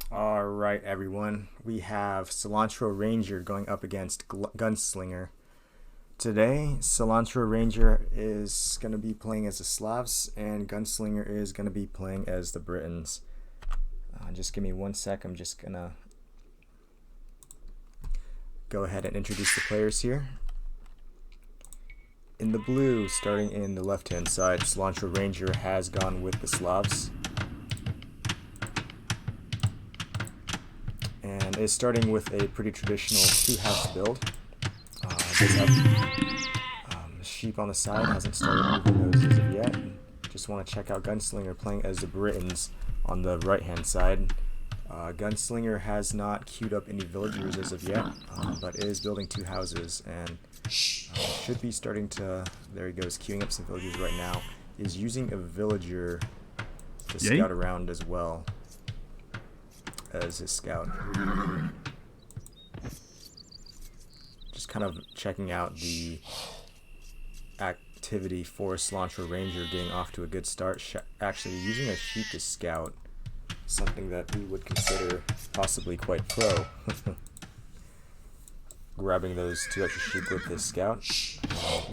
Alright, everyone. We have Cilantro Ranger going up against Gunslinger. Today, Cilantro Ranger is going to be playing as the Slavs, and Gunslinger is going to be playing as the Britons. Just give me 1 sec. I'm just going to go ahead and introduce the players here. In the blue, starting in the left-hand side, Cilantro Ranger has gone with the Slavs. And is starting with a pretty traditional two-house build. Sheep on the side, hasn't started moving those as of yet. Just want to check out Gunslinger playing as the Britons on the right-hand side. Gunslinger has not queued up any villagers as of yet, but is building two houses and should be starting to, there he goes, queuing up some villagers right now. Is using a villager to scout around as well as his scout. Just kind of checking out the activity for Cilantro Ranger, getting off to a good start. Actually using a sheep to scout, something that we would consider possibly quite pro. Grabbing those two extra sheep with his scout.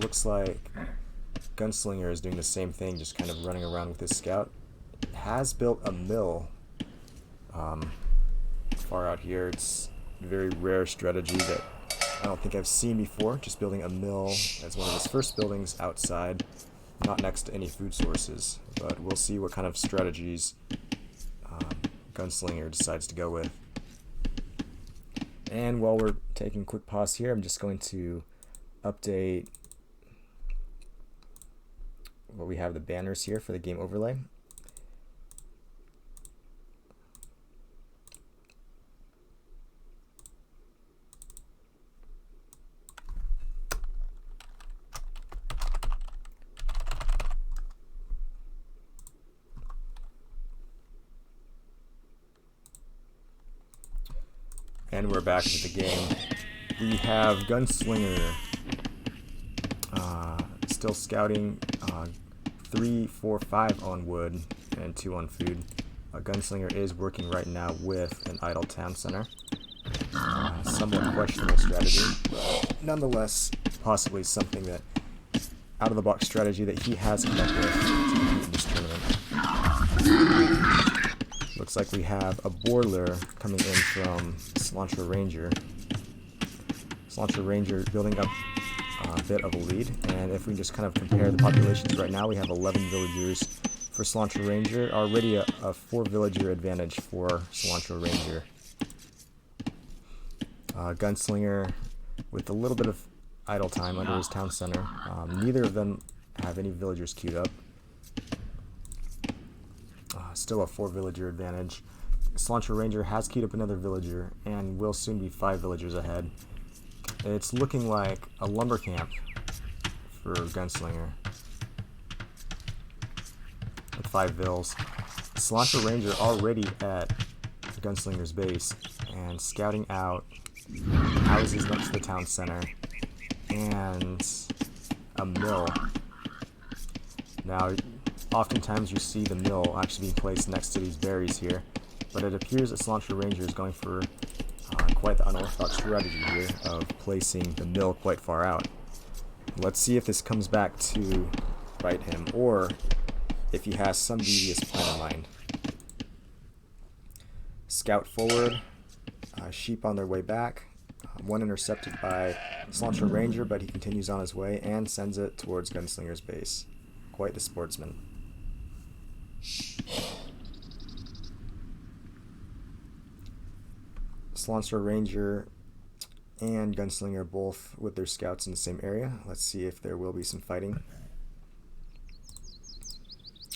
Looks like Gunslinger is doing the same thing, just kind of running around with his scout. Has built a mill far out here. It's a very rare strategy that I don't think I've seen before, just building a mill as one of his first buildings outside, not next to any food sources. But we'll see what kind of strategies Gunslinger decides to go with. And while we're taking a quick pause here, I'm just going to update what we have, the banners here for the game overlay. And we're back to the game. We have Gunslinger still scouting 3, 4, 5 on wood and 2 on food. Gunslinger is working right now with an idle town center. Somewhat questionable strategy, but nonetheless possibly something that out-of-the-box strategy that he has come up with to compete in this tournament. Looks like we have a boiler coming in from Cilantro Ranger. Cilantro Ranger building up a bit of a lead, and if we just kind of compare the populations right now, we have 11 villagers for Cilantro Ranger, already a 4 villager advantage for Cilantro Ranger. Gunslinger with a little bit of idle time under his town center. Neither of them have any villagers queued up. Still a 4 villager advantage. Cilantro Ranger has queued up another villager and will soon be 5 villagers ahead. It's looking like a lumber camp for Gunslinger with 5 vills. Cilantro Ranger already at Gunslinger's base and scouting out houses next to the town center and a mill. Now, oftentimes you see the mill actually being placed next to these berries here, but it appears that Cilantro Ranger is going for quite the unorthodox strategy here of placing the mill quite far out. Let's see if this comes back to bite him, or if he has some devious plan in mind. Scout forward, sheep on their way back, one intercepted by Cilantro Ranger, but he continues on his way and sends it towards Gunslinger's base. Quite the sportsman. Cilantro Ranger and Gunslinger both with their scouts in the same area. Let's see if there will be some fighting.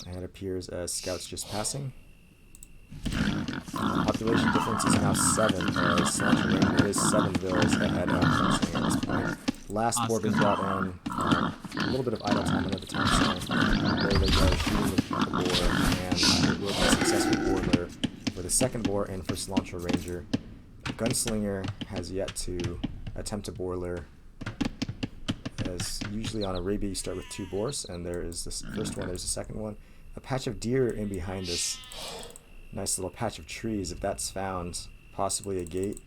And it appears as scouts just passing. Population difference is now 7, as Cilantro Ranger is 7 vills ahead of Gunslinger at this point. Last boar being brought in, a little bit of idle time under the town center. There they go, shooting the boar, and it will be a successful boiler for the second boar and for Cilantro Ranger. Gunslinger has yet to attempt a boiler, as usually on a Arabia you start with 2 boars, and there is the first one, there's the second one. A patch of deer in behind us Nice little patch of trees, if that's found. Possibly a gate,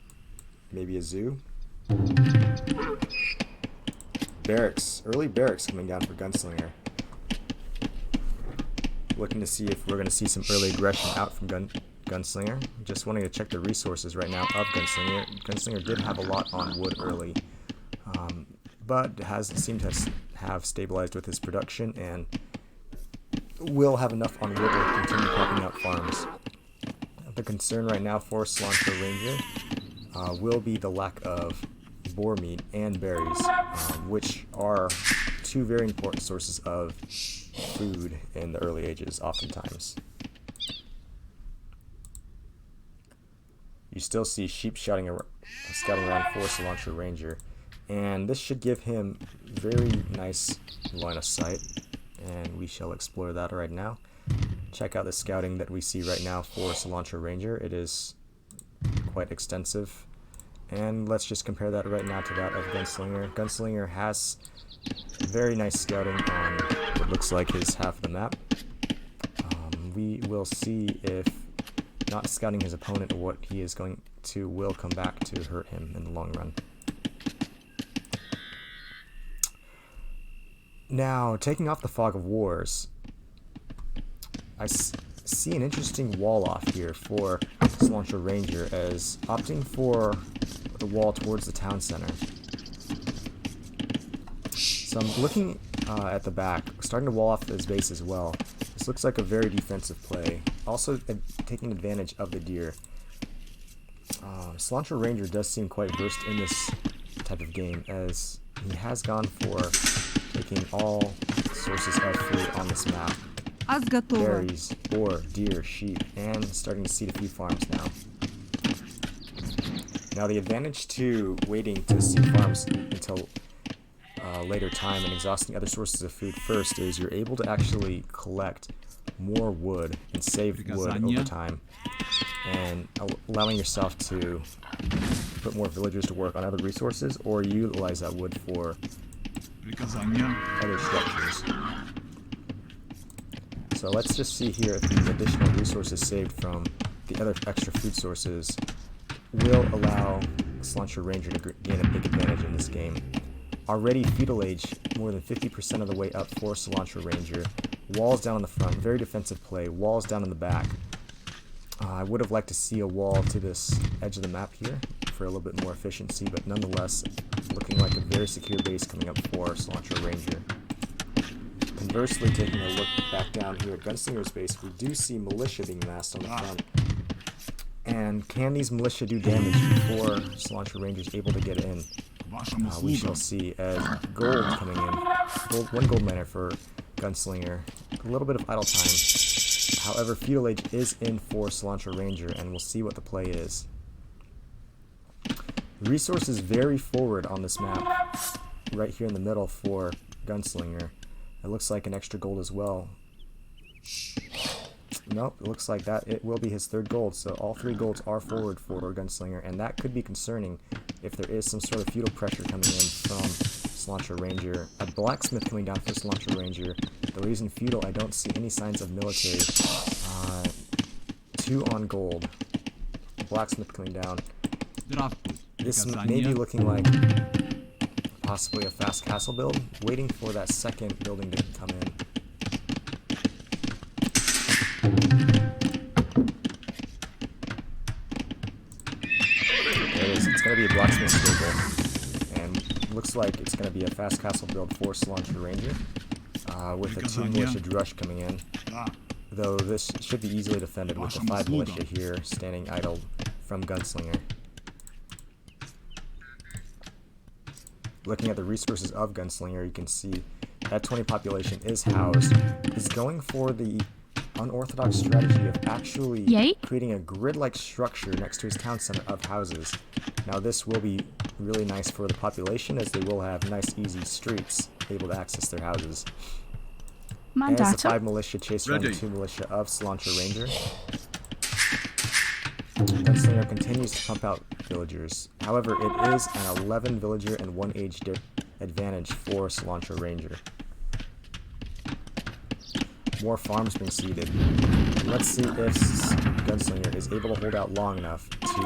maybe a zoo. Barracks, early barracks coming down for Gunslinger. Looking to see if we're going to see some early aggression out from Gunslinger. Just wanting to check the resources right now of Gunslinger. Gunslinger did have a lot on wood early, but has seemed to have stabilized with his production and will have enough on wood to continue popping out farms. The concern right now for Cilantro Ranger will be the lack of boar meat and berries, which are two very important sources of food in the early ages, oftentimes. You still see sheep scouting around for Cilantro Ranger, and this should give him very nice line of sight, and we shall explore that right now. Check out the scouting that we see right now for Cilantro Ranger. It is quite extensive, and let's just compare that right now to that of Gunslinger. Gunslinger has very nice scouting on what looks like his half of the map. We will see if not scouting his opponent or what he is going to will come back to hurt him in the long run. Now, taking off the fog of wars, I see an interesting wall off here for Cilantro Ranger as opting for the wall towards the town center. So I'm looking at the back, starting to wall off his base as well. This looks like a very defensive play. Also taking advantage of the deer. Cilantro Ranger does seem quite versed in this type of game as he has gone for taking all sources of food on this map. Berries, boar, deer, sheep, and starting to seed a few farms now. Now the advantage to waiting to seed farms until later time and exhausting other sources of food first is you're able to actually collect more wood and save wood over time, and allowing yourself to put more villagers to work on other resources or utilize that wood for other structures. So let's just see here if these additional resources saved from the other extra food sources will allow Cilantro Ranger to gain a big advantage in this game. Already feudal age more than 50% of the way up for Cilantro Ranger. Walls down on the front, very defensive play. Walls down in the back. I would have liked to see a wall to this edge of the map here for a little bit more efficiency, but nonetheless, looking like a very secure base coming up for Cilantro Ranger. Conversely, taking a look back down here at Gunslinger's base, we do see militia being massed on the front. And can these militia do damage before Cilantro Ranger is able to get in? We shall see as gold coming in. One gold miner for Gunslinger. A little bit of idle time. However, feudal age is in for Cilantro Ranger, and we'll see what the play is. The resources vary forward on this map, right here in the middle for Gunslinger. It looks like an extra gold as well. Nope, it looks like that it will be his third gold, so all three golds are forward for Gunslinger, and that could be concerning if there is some sort of feudal pressure coming in from Cilantro Ranger. A blacksmith coming down for Cilantro Ranger. Though he's in feudal, I don't see any signs of military. 2 on gold. Blacksmith coming down. This may be looking like possibly a fast castle build, waiting for that second building to come in. There it is. It's going to be a blacksmith stable, and looks like it's going to be a fast castle build for Cilantro Ranger, with a 2 militia rush coming in. Though this should be easily defended with the 5 militia here standing idle from Gunslinger. Looking at the resources of Gunslinger, you can see that 20 population is housed. He's going for the unorthodox strategy of actually creating a grid-like structure next to his town center of houses. Now this will be really nice for the population as they will have nice easy streets able to access their houses. As the 5 militia chase around the 2 militia of Cilantro Ranger, Gunslinger continues to pump out villagers. However, it is an 11 villager and 1 age advantage for Cilantro Ranger. More farms being seeded. Let's see if Gunslinger is able to hold out long enough to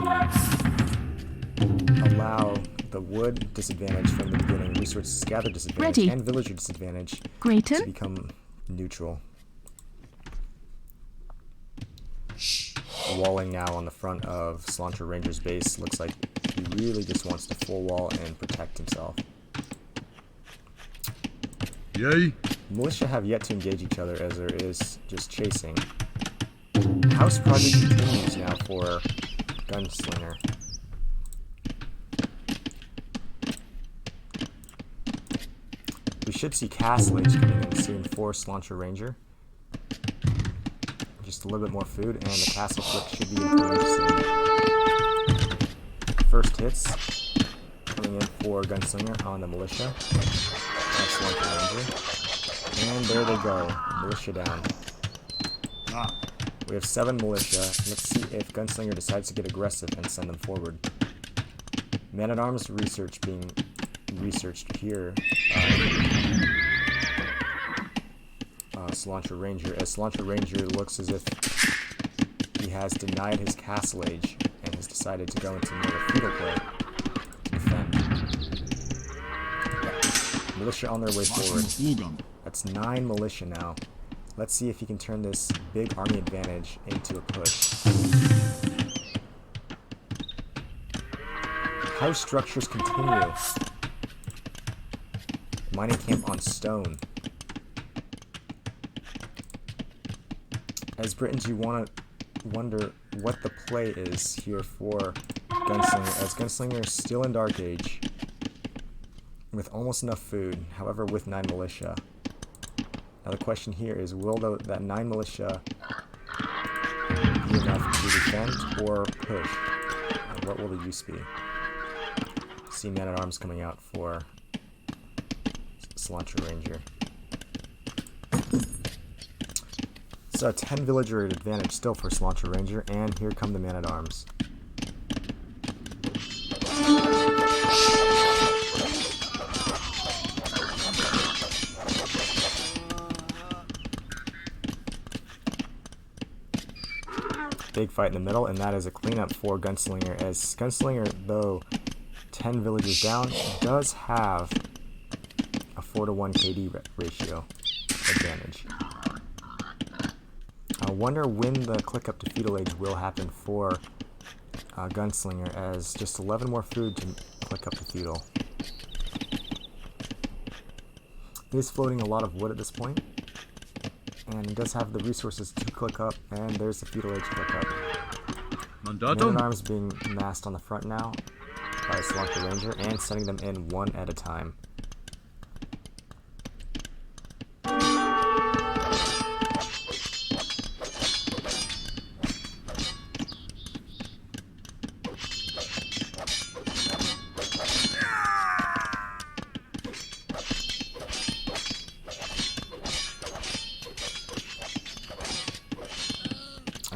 allow the wood disadvantage from the beginning, resources gather disadvantage, and villager disadvantage to become neutral. Walling now on the front of Cilantro Ranger's base. Looks like he really just wants to full wall and protect himself. Yay! Militia have yet to engage each other as there is just chasing. House project continues now for Gunslinger. We should see Castle Age coming in soon for Cilantro Ranger. Just a little bit more food, and the castle flip should be improved soon. First hits coming in for Gunslinger on the militia. Excellent Ranger. And there they go. Militia down. We have 7 militia. Let's see if Gunslinger decides to get aggressive and send them forward. Man-at-Arms research being researched here. Cilantro Ranger, as Cilantro Ranger looks as if he has denied his castle age and has decided to go into more feudal play to defend. Militia on their way forward. That's 9 militia now. Let's see if he can turn this big army advantage into a push. House structures continue. Mining camp on stone. As Britons, you want to wonder what the play is here for Gunslinger, as Gunslinger is still in Dark Age with almost enough food, however with 9 militia. Now the question here is, will that 9 militia be enough to defend or push? And what will the use be? See Man-at-Arms coming out for Cilantro Ranger. So 10 villager advantage still for Cilantro Ranger, and here come the Man-at-Arms. Big fight in the middle, and that is a cleanup for Gunslinger, as Gunslinger, though 10 villagers down, does have a 4-to-1 KD ratio advantage. I wonder when the click up to feudal age will happen for Gunslinger, as just 11 more food to click up to feudal. He is floating a lot of wood at this point, and he does have the resources to click up, and there's the feudal age click up. Man-at-Arms being massed on the front now by Cilantro Ranger, and sending them in one at a time.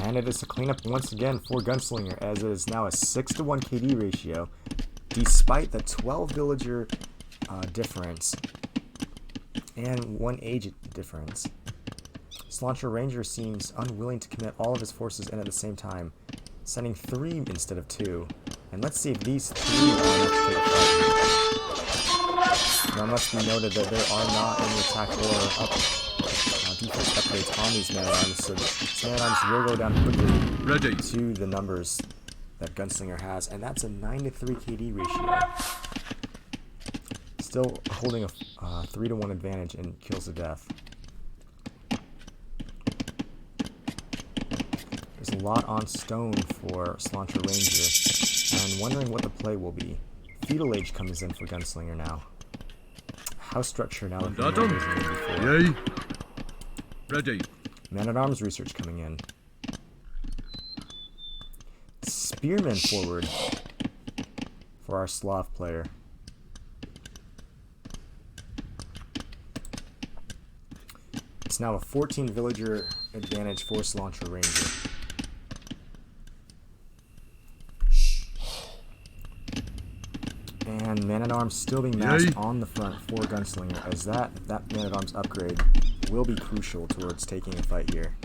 And it is a cleanup once again for Gunslinger, as it is now a 6-to-1 KD ratio, despite the 12 villager difference and 1 age difference. Cilantro Ranger seems unwilling to commit all of his forces in at the same time, sending 3 instead of 2. And let's see if these 3 are enough to take a fight. Now it must be noted that there are not any attack or defense upgrades on these Man-at-Arms, so Man-at-Arms will go down quickly to the numbers that Gunslinger has, and that's a 9-to-3 KD ratio. Still holding a 3-to-1 advantage in kills to death. There's a lot on stone for Cilantro Ranger, and wondering what the play will be. Feudal Age comes in for Gunslinger now. House structure now looking more amazing than before. Yay! Ready. Man-at-Arms research coming in. Spearmen forward for our Slav player. It's now a 14 villager advantage for Cilantro Ranger. And Man-at-Arms still being massed on the front for Gunslinger, as that Man-at-Arms upgrade will be crucial towards taking a fight here.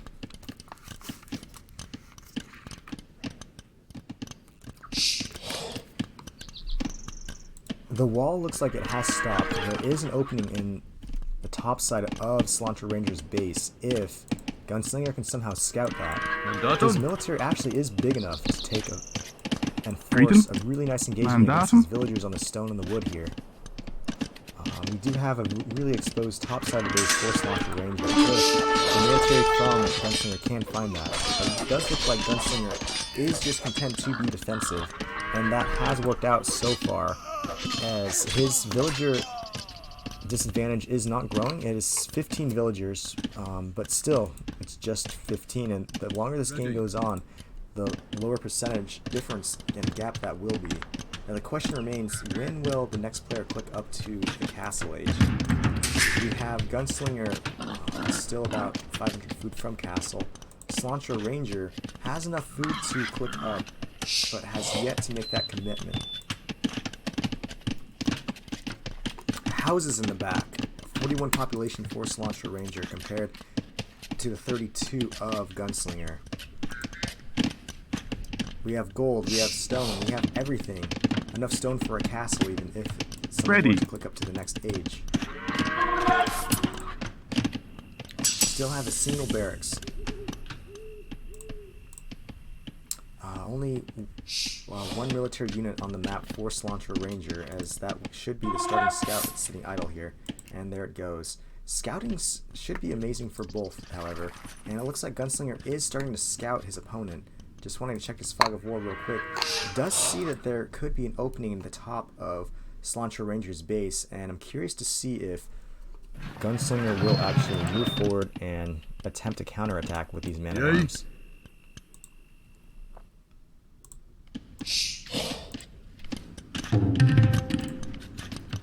The wall looks like it has stopped. There is an opening in the top side of Cilantro Ranger's base if Gunslinger can somehow scout that. His military actually is big enough to take and force a really nice engagement against his villagers on the stone and the wood here. We do have a really exposed top side of the base for Cilantro Ranger. The military from Gunslinger can find that. But it does look like Gunslinger is just content to be defensive, and that has worked out so far, as his villager disadvantage is not growing. It is 15 villagers, but still, it's just 15, and the longer this game goes on, the lower percentage difference and gap that will be. Now the question remains, when will the next player click up to the castle age? We have Gunslinger still about 500 food from castle. Cilantro Ranger has enough food to click up, but has yet to make that commitment. Houses in the back, 41 population for Cilantro Ranger compared to the 32 of Gunslinger. We have gold, we have stone, we have everything. Enough stone for a castle even if someone were to click up to the next age. Still have a single barracks. Only one military unit on the map for Cilantro Ranger, as that should be the starting scout that's sitting idle here. And there it goes. Scouting should be amazing for both, however. And it looks like Gunslinger is starting to scout his opponent. Just wanting to check his fog of war real quick. Does see that there could be an opening in the top of Cilantro Ranger's base, and I'm curious to see if Gunslinger will actually move forward and attempt to counterattack with these man-at-arms.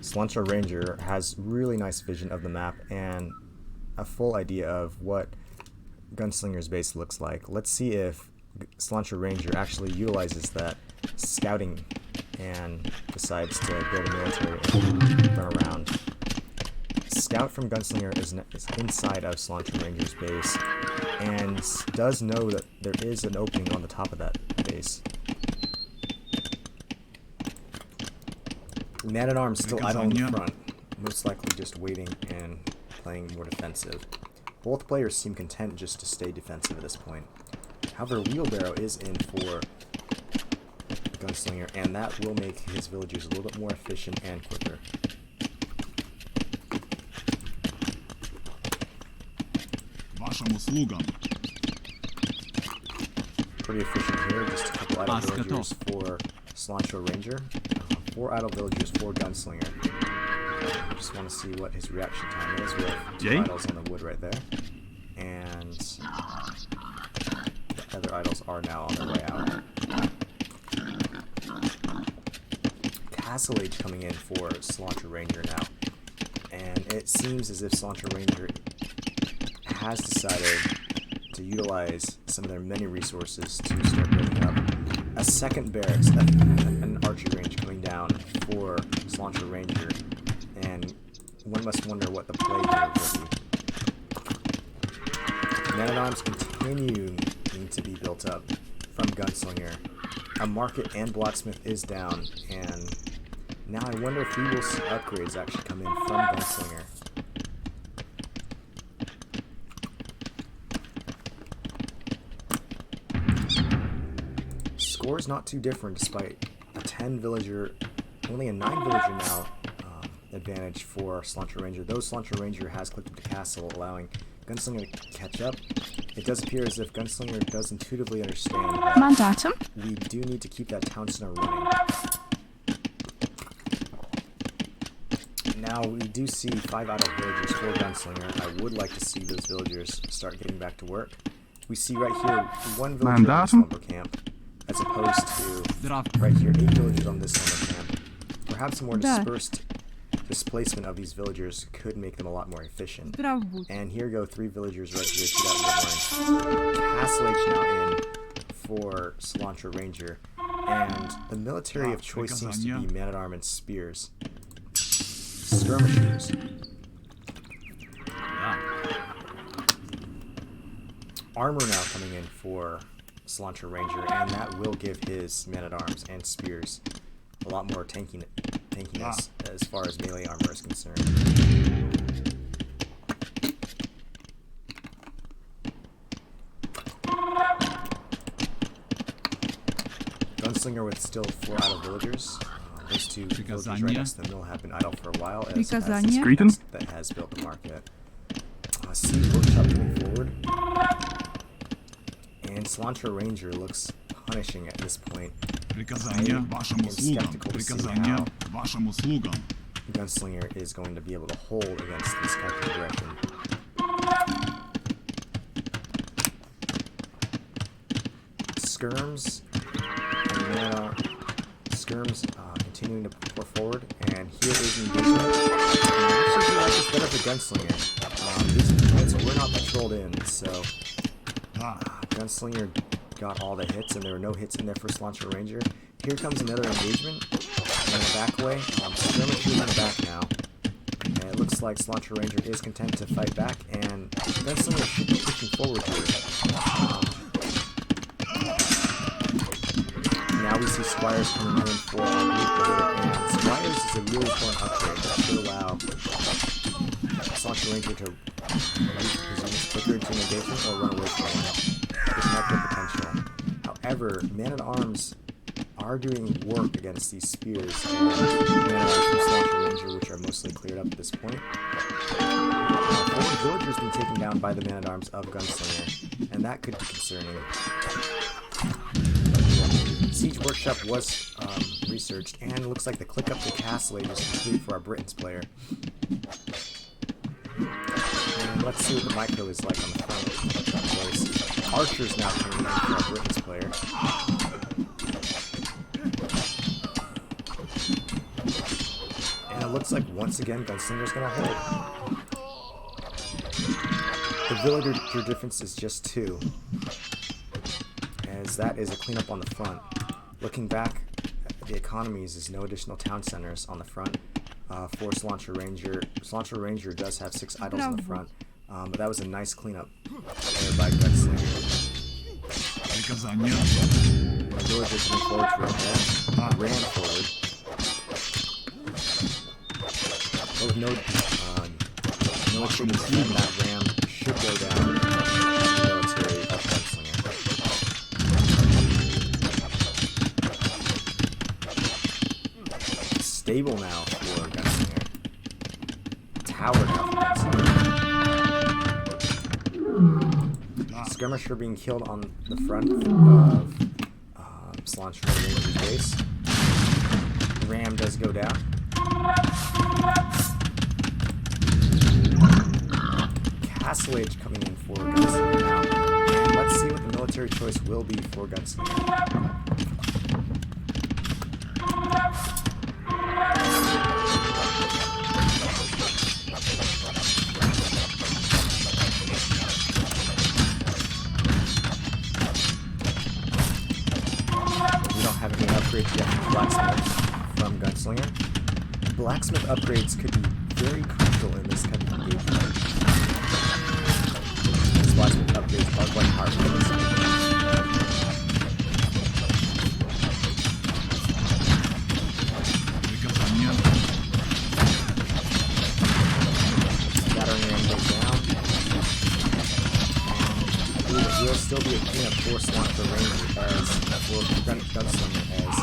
Cilantro Ranger has really nice vision of the map and a full idea of what Gunslinger's base looks like. Let's see if Cilantro Ranger actually utilizes that scouting and decides to build a military and run around. Scout from Gunslinger is inside of Cilantro Ranger's base and does know that there is an opening on the top of that base. Man-at-arms still idle in the front, most likely just waiting and playing more defensive. Both players seem content just to stay defensive at this point. However, Wheelbarrow is in for Gunslinger, and that will make his villagers a little bit more efficient and quicker. Pretty efficient here, just a couple idle villagers for Cilantro Ranger. 4 idle villagers for Gunslinger. I just want to see what his reaction time is. We have 2 idols on the wood right there. And the other idols are now on their way out. Castle Age coming in for Cilantro Ranger now. And it seems as if Cilantro Ranger has decided to utilize some of their many resources to start building up a second barracks, an archery range coming down for Cilantro Ranger, and one must wonder what the play here will be. Man-at-arms continue to be built up from Gunslinger. A market and blacksmith is down, and now I wonder if we will see upgrades actually come in from Gunslinger. Score is not too different despite a 10 villager, only a 9 villager now advantage for Cilantro Ranger. Though Cilantro Ranger has clicked up the castle, allowing Gunslinger to catch up. It does appear as if Gunslinger does intuitively understand that we do need to keep that town center running. Now we do see 5 idle villagers for Gunslinger. I would like to see those villagers start getting back to work. We see right here 1 villager in this lumber camp, as opposed to right here 8 villagers on this lumber camp. Perhaps a more dispersed displacement of these villagers could make them a lot more efficient. And here go 3 villagers right here to that wood line. Castle Age now in for Cilantro Ranger, and the military of choice seems to be man-at-arm and spears. Skirmishers. Armor now coming in for Cilantro Ranger, and that will give his man-at-arms and spears a lot more tankiness as far as melee armor is concerned. Gunslinger with still 4 idle villagers. Those 2 villagers right next to the mill have been idle for a while, as has this that has built the market. Siege Workshop moving forward. And Cilantro Ranger looks punishing at this point. Приказание вашим услугам. Приказание вашим услугам. Gunslinger is going to be able to hold against this type of aggression. Skirms continuing to pour forward, and here is engagement. And actually, I like this better for Gunslinger. These points were not patrolled in, so Gunslinger got all the hits, and there were no hits in there for Cilantro Ranger. Here comes another engagement in the back way. Skirmishers in the back now. And it looks like Cilantro Ranger is content to fight back, and Gunslinger should be pushing forward here. Now we see Squires coming in for a loop over, and Squires is a really fun upgrade that should allow Cilantro Ranger to reach positions quicker into engagement or run away from it. With macro potential. However, Man-at-Arms are doing work against these spears, and Man-at-Arms from Cilantro Ranger, which are mostly cleared up at this point. 4 villagers being taken down by the Man-at-Arms of Gunslinger, and that could be concerning. Siege Workshop was researched, and it looks like the click up the castle age is complete for our Britons player. And let's see what the micro is like on the front. Archers now coming in for our Britons player. And it looks like once again Gunslinger's gonna hold. The villager difference is just 2. As that is a cleanup on the front. Looking back at the economies is no additional town centers on the front for Cilantro Ranger. Cilantro Ranger does have 6 idols on the front, but that was a nice cleanup there by Gunslinger. The villagers moved forward to ran forward. But with no military defeat, that ram should go down. The military of Gunslinger. Stable now for Gunslinger. Tower now for Gunslinger. Skirmisher being killed on the front of Cilantro Ranger's base. Ram does go down. Castle Age coming in for Gunslinger now. And let's see what the military choice will be for Gunslinger. Have any upgrades yet from Blacksmith from Gunslinger. Blacksmith upgrades could be very crucial in this type of engagement. These Blacksmith upgrades are quite hard for this. Battering ram goes down. I believe it will still be a cleanup for Cilantro Ranger as Gunslinger, as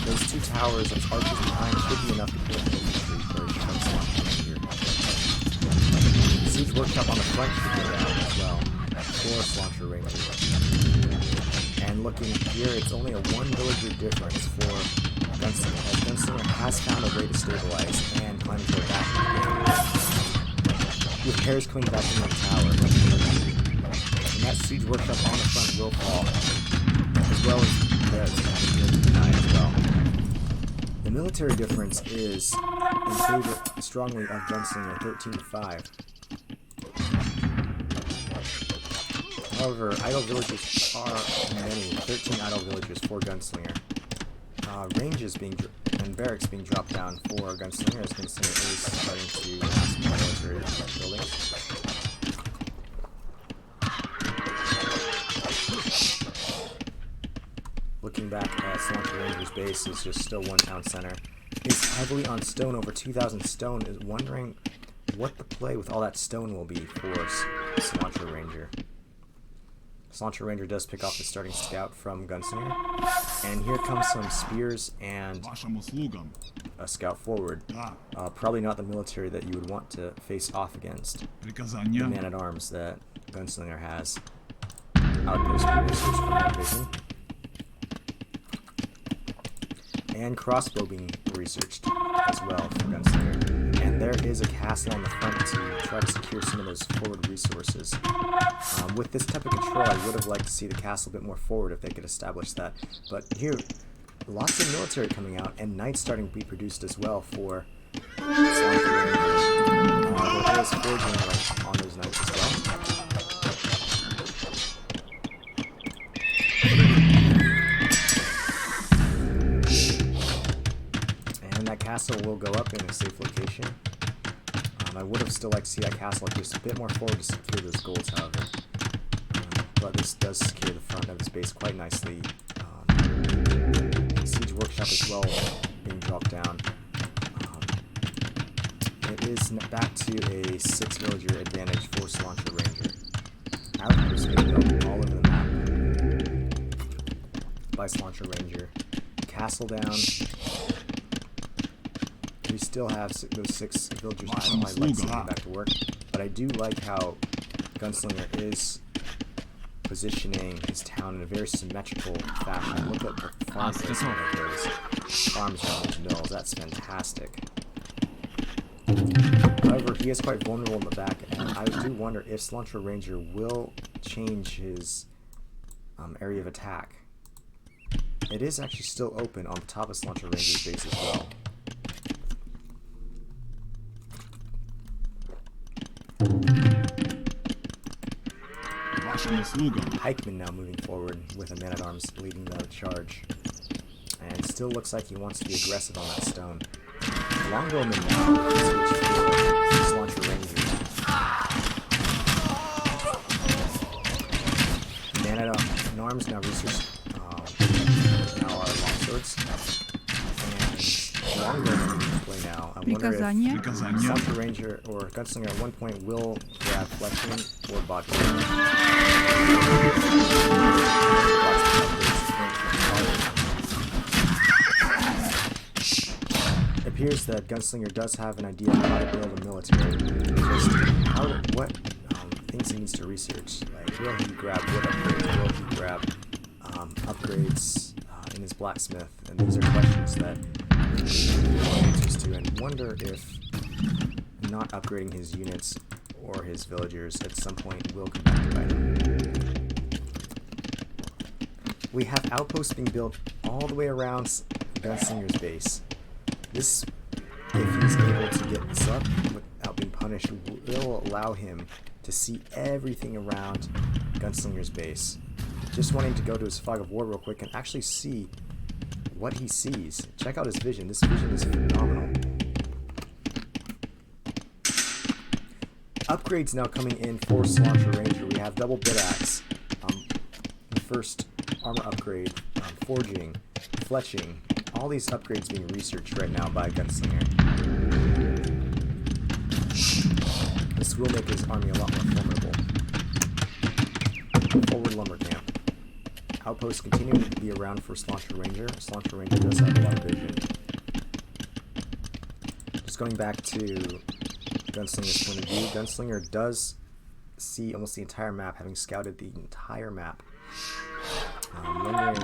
those 2 towers of archers behind should be enough to pull up the infantry for Cilantro Ranger. Siege Workshop on the front should go down as well for Cilantro Ranger. And looking here, it's only a 1 villager difference for Gunslinger, as Gunslinger has found a way to stabilize and climb to the back of the game. With Repairs coming back in the tower. And that Siege Workshop on the front will fall, as well as denied as well. The military difference is in favor strongly of Gunslinger, 13-5. However, idle villagers are many, 13 idle villagers for Gunslinger. Ranges and barracks being dropped down for Gunslinger, as Gunslinger is starting to mass military buildings. Looking back at Cilantro Ranger's base, is just still one town center. It's heavily on stone, over 2,000 stone. Is wondering what the play with all that stone will be for Cilantro Ranger. Cilantro Ranger does pick off the starting scout from Gunslinger. And here comes some spears and Вашим услугам. a scout forward. Да. Probably not the military that you would want to face off against. The Приказания. man-at-arms that Gunslinger has. Outpost research for night vision. And crossbow being researched as well for Gunslinger. And there is a castle on the front to try to secure some of those forward resources. With this type of control, I would have liked to see the castle a bit more forward if they could establish that. But here, lots of military coming out, and knights starting to be produced as well for Cilantro Ranger. There is forging right on those knights as well. And that castle will go up in a safe location. I would have still liked to see that castle just a bit more forward to secure those golds, however. But this does secure the front of his base quite nicely. Siege workshop as well being dropped down. It is back to a 6 villager advantage for Cilantro Ranger. Outposts being built all over the map by Cilantro Ranger. Castle down. We still have those 6 villagers. I don't like sending them back to work, but I do like how Gunslinger is positioning his town in a very symmetrical fashion. Look at the farm placement of those farms around those mills. That's fantastic. However, he is quite vulnerable in the back, and I do wonder if Cilantro Ranger will change his area of attack. It is actually still open on the top of Cilantro Ranger's base as well. Pikeman now moving forward with a man-at-arms leading the charge. And still looks like he wants to be aggressive on that stone. Longbowman now switch for Cilantro Ranger. Man-at-arms now research now are longswords. And Longbowman in play now. I wonder if Cilantro Ranger or Gunslinger at one point will grab Fletching or Bot. It appears that Gunslinger does have an idea of how to build a military. Just what things he needs to research. Like, will he grab wood upgrades? Will he grab upgrades in his blacksmith? And these are questions that he wants answers to, and wonder if not upgrading his units or his villagers at some point will come back to bite him. We have outposts being built all the way around Gunslinger's base. This, if he's able to get this up without being punished, will allow him to see everything around Gunslinger's base. Just wanting to go to his fog of war real quick and actually see what he sees. Check out his vision. This vision is phenomenal. Upgrades now coming in for Cilantro Ranger. We have double bit axe, the first armor upgrade, forging, fletching. All these upgrades being researched right now by Gunslinger. This will make his army a lot more formidable. Forward lumber camp. Outposts continuing to be around for Cilantro Ranger. Cilantro Ranger does have a lot of vision. Just going back to Gunslinger's point of view, Gunslinger does see almost the entire map, having scouted the entire map. Wondering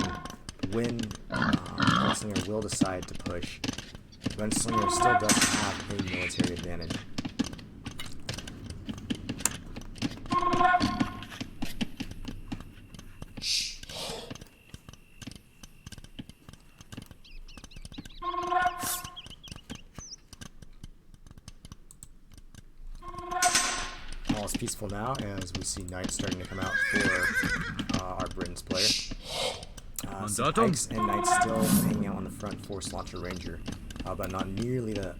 when Gunslinger will decide to push. Gunslinger still does have a military advantage. All is peaceful now as we see knights starting to come out for our Britain's player. Some pikes and knights still hanging out on the front for Cilantro Ranger, but not nearly the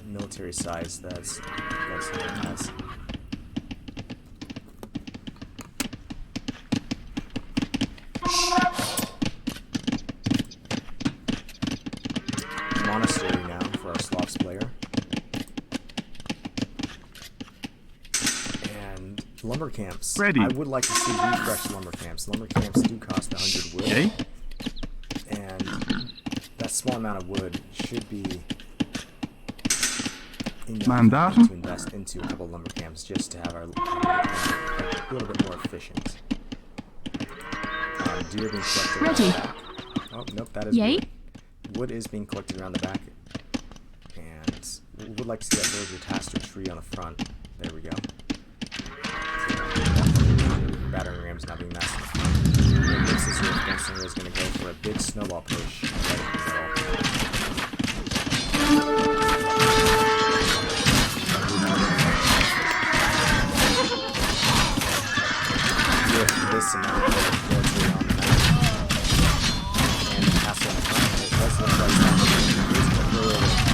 military size that Gunslinger has. monastery now for our Slavs player. And lumber camps. Ready. I would like to see refresh lumber camps. Lumber camps do cost 100 wood. Okay. And that small amount of wood should be enough Mandar. to invest into a couple of lumber camps just to have our a little bit more efficient. Deer being collected around the back. Oh, nope, that is Yay. wood. Wood is being collected around the back. And we would like to see that villager taster tree on the front. There we go. Battering ram's not being massed in the front. This is where Gunslinger is going to go for a big snowball push right in the middle. With this amount of military on the map and the castle in the front, it does look like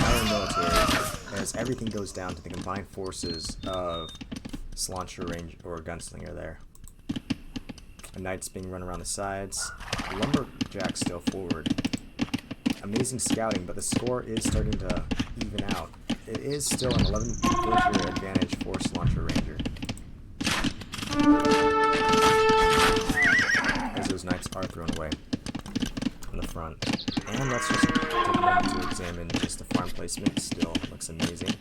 our military as everything goes down to the combined forces of Cilantro Range or Gunslinger there. A knight's being run around the sides. Lumberjack still forward. Amazing scouting, but the score is starting to even out. It is still an 11 villager advantage for Cilantro Ranger. As those knights are thrown away on the front. And let's just take a moment to examine just the farm placement. Still looks amazing.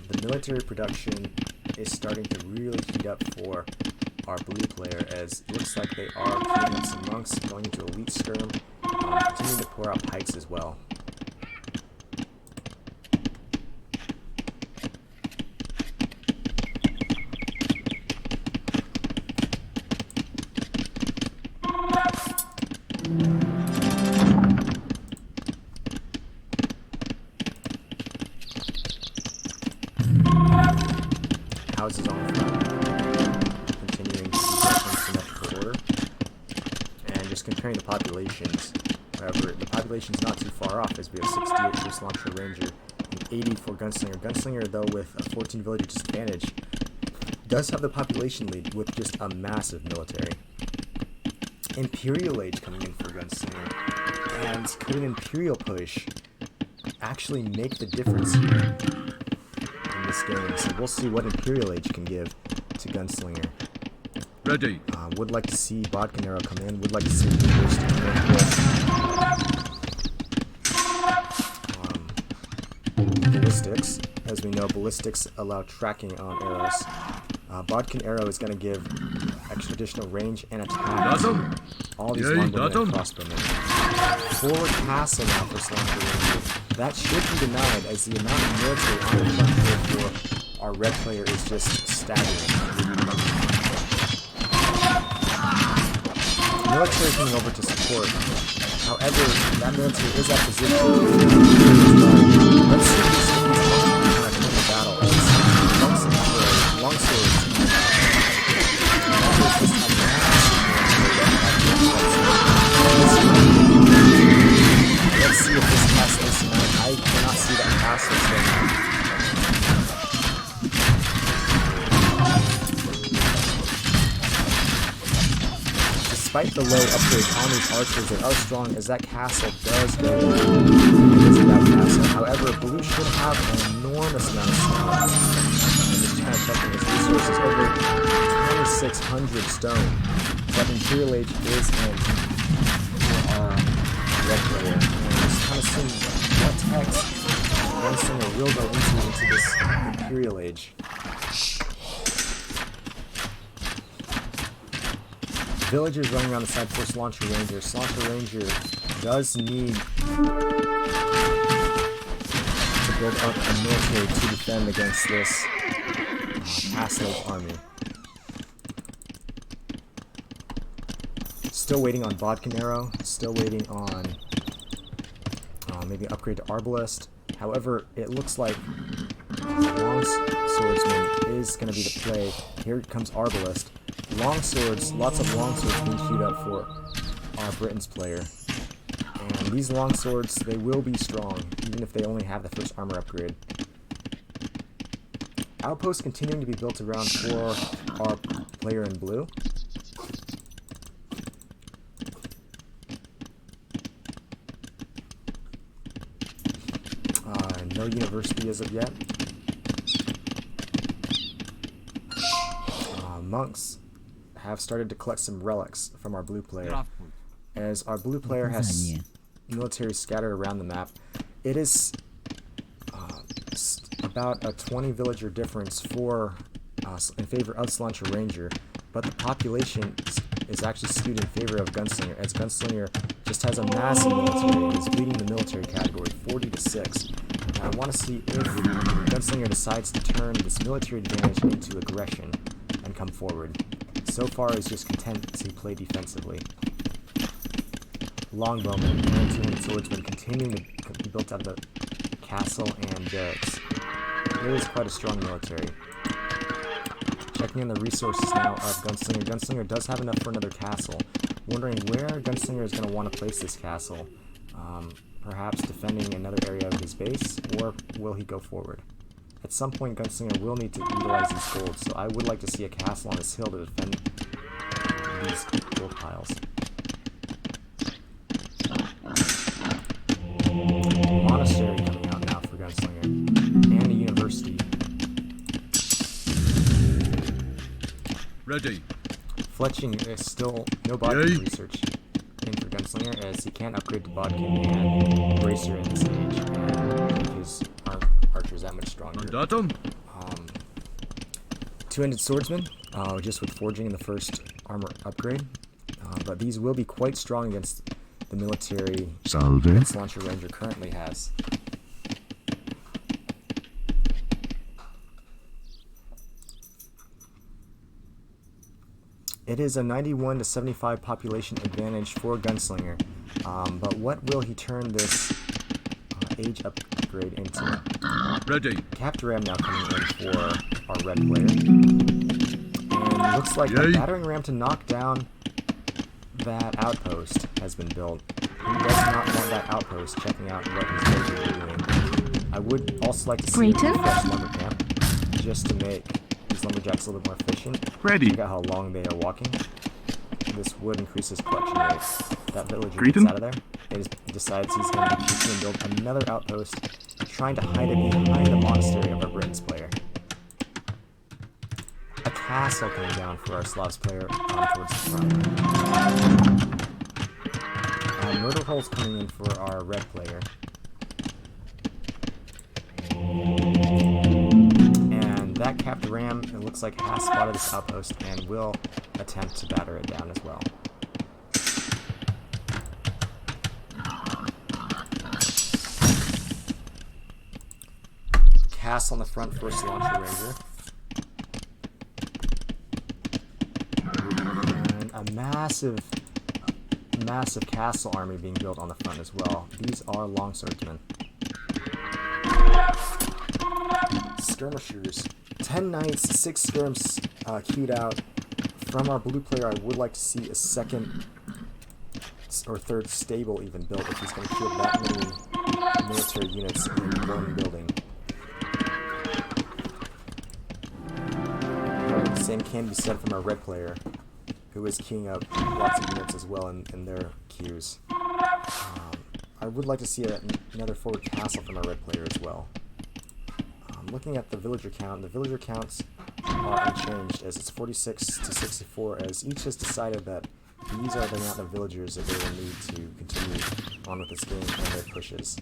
The military production is starting to really heat up for our blue player, as it looks like they are creating some monks going into elite skirm, continuing to pour out pikes as well. Houses on the front, continuing to be in symmetrical order, and just comparing the populations. However, the population's not too far off, as we have 68 for Cilantro Ranger and 80 for Gunslinger. Gunslinger, though, with a 14 villager disadvantage, does have the population lead with just a massive military. Imperial Age coming in for Gunslinger, and could an Imperial push actually make the difference here in this game? So we'll see what Imperial Age can give to Gunslinger. Ready. Would like to see Bodkin Arrow come in. Would like to see the burst come in with ballistics. As we know, ballistics allow tracking on arrows. Bodkin Arrow is going to give extra additional range and attack. All these longbowmen and crossbowmen. Forward castle now for Cilantro Ranger. That should be denied, as the amount of military on the front here for our red player is just staggering. Military coming over to support. However, that military is at position. Let's see if these monks can kind of win the battle. Monks and longswords. That is just a massive. Let's see if this castle is tonight. I cannot see that castle staying. Despite the low upgrade on these archers, they are strong, as that castle does go into that castle. However, blue should have an enormous amount of stone, and just kind of affecting his resources, over 2,600 stone. But Imperial Age is in for our red player, and just kind of seeing what text Gunslinger will go into this Imperial Age. Villagers running around the side for Cilantro Ranger. Cilantro Ranger does need to build up a military to defend against this castle army. Still waiting on Bodkin Arrow. Still waiting on maybe upgrade to Arbalest. However, it looks like Long Swordsman is going to be the play. Here comes Arbalest. Longswords, lots of longswords being queued up for our Britain's player. And these longswords, they will be strong, even if they only have the first armor upgrade. Outposts continuing to be built around for our player in blue. No university as of yet. Monks have started to collect some relics from our blue player. As our blue player has military scattered around the map, it is about a 20 villager difference for in favor of Cilantro Ranger, but the population is actually skewed in favor of Gunslinger, as Gunslinger just has a massive military and is leading the military category 40-6. And I want to see if Gunslinger decides to turn this military advantage into aggression and come forward. So far, he's just content to play defensively. Longbowmen and 200 swordsmen continuing to be built out of the castle and barracks. It is quite a strong military. Checking in the resources now of Gunslinger. Gunslinger does have enough for another castle. Wondering where Gunslinger is going to want to place this castle. Perhaps defending another area of his base, or will he go forward? At some point, Gunslinger will need to utilize these golds, so I would like to see a castle on this hill to defend these gold piles. Monastery coming out now for Gunslinger, and a university. Ready. Fletching is still no bodkin research in for Gunslinger, as he can't upgrade to bodkin and bracer in this age, and make his archers that much stronger. Mandatum. Two-handed swordsman, just with forging in the first armor upgrade, but these will be quite strong against the military that Cilantro Ranger currently has. It is a 91-75 population advantage for Gunslinger, but what will he turn this age upgrade into? Ready. Captain Ram now coming in for our red player. And looks like a battering ram to knock down that outpost has been built. He does not want that outpost checking out what his villagers are doing. I would also like to see a fresh lumber camp, just to make these lumberjacks a little bit more efficient. Ready. Look at how long they are walking. This would increase his collection rate. That villager gets out of there. It decides he's going to be cheeky and build another outpost, trying to hide it behind the monastery of our Britain's player. A castle coming down for our Slavs player towards the front. Murder holes coming in for our red player. And that Captain Ram, it looks like, has spotted this outpost and will attempt to batter it down as well. Castle on the front for Cilantro Ranger. And a massive castle army being built on the front as well. These are longswordsmen. Skirmishers. 10 knights, 6 skirms queued out. From our blue player, I would like to see a second or third stable even built if he's going to kill that many military units in one building. The same can be said from our red player, who is keying up lots of units as well in their queues. I would like to see another forward castle from our red player as well. Looking at the villager count, the villager counts are unchanged, as it's 46-64, as each has decided that these are the amount of villagers that they will need to continue on with this game and their pushes.